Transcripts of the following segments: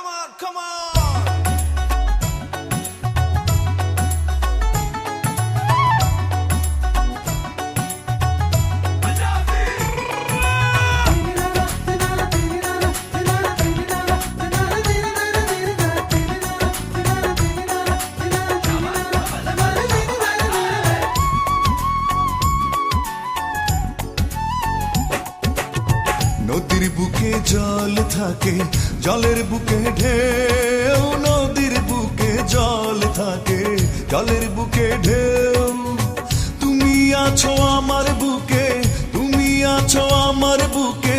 come on, come on. নদীর বুকে জল থাকে, জলের বুকে ঢেউ, নদীর বুকে জল থাকে, জলের বুকে ঢেউ। তুমি আছো আমার বুকে, তুমি আছো আমার বুকে,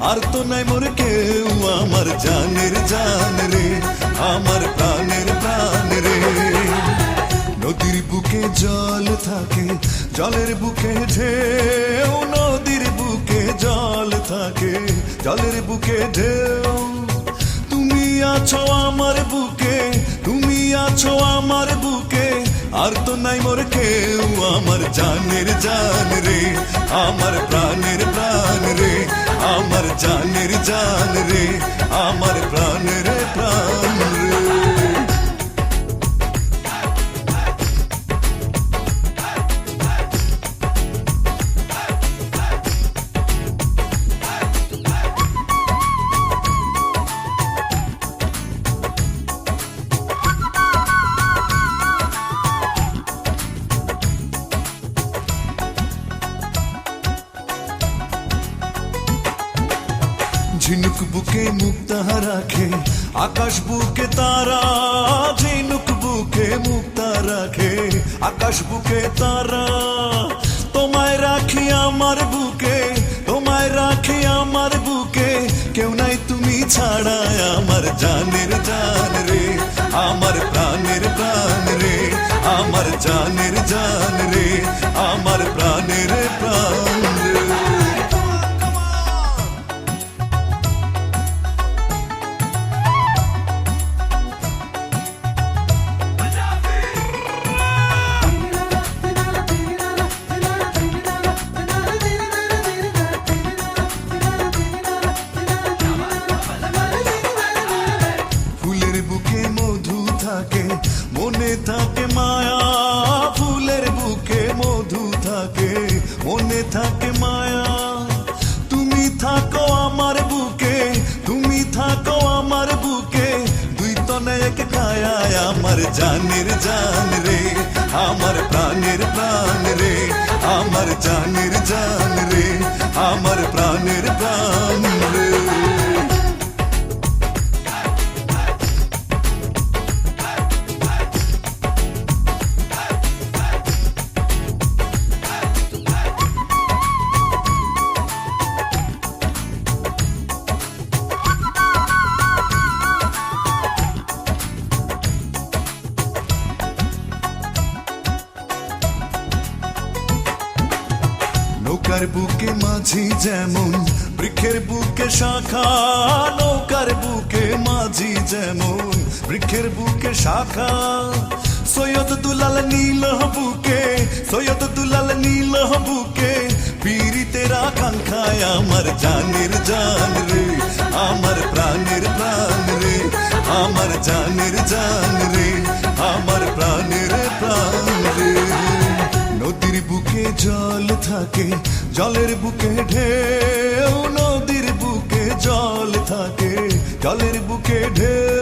আর তো নাই মোর কেউ, আমার জানের জান রে, আমার প্রাণের প্রাণ রে। নদীর বুকে জল থাকে, জলের বুকে ঢেউ, নদীর বুকে জল থাকে, জলের বুকে ঢেউ। তুমি আছো আমার বুকে, তুমি আছো আমার বুকে, আর তো নাই মোর কেউ, আমার জানের জান রে, আমার প্রাণের প্রাণ রে, আমার জানের জান রে, আমার প্রাণের প্রাণ রে। ঝিনুক বুকে মুক্তা রাখে, আকাশ বুকে তারা, ঝিনুক বুকে মুক্তা রাখে, আকাশ বুকে তারা। তোমায় রাখি আমার বুকে, তোমায় রাখি আমার বুকে, কেউ নাই তুমি ছাড়া, আমার জানের জান রে, আমার প্রাণের প্রাণ রে, আমার জানের জান রে, আমার প্রাণের প্রাণ রে। মনে থাকে মায়া, ফুলের বুকে মধু থাকে, মনে থাকে মায়া। তুমি থাকো আমার বুকে, তুমি থাকো আমার বুকে, দুই তনে এক কায়া, আমার জানের জান রে, আমার প্রাণের প্রাণ রে, আমার জানের জান রে, আমার প্রাণের প্রাণ রে। নৌকার বুকে মাঝি যেমন, বৃক্ষের বুকে শাখা, নৌকার বুকে মাঝি যেমন, বৃক্ষের বুকে শাখা। সৈয়দ দুলাল নীল বুকে, সৈয়দ দুলাল নীল বুকে, পীড়িতের আকাঙ্ক্ষায়, আমার জানের জান রে, আমার প্রাণের প্রাণ রে, আমার জানের জান রে, আমার প্রাণের প্রাণ রে। নদীর বুকে জল থাকে, জলের বুকে ঢেউ, নদীর বুকে জল থাকে, জলের বুকে ঢেউ।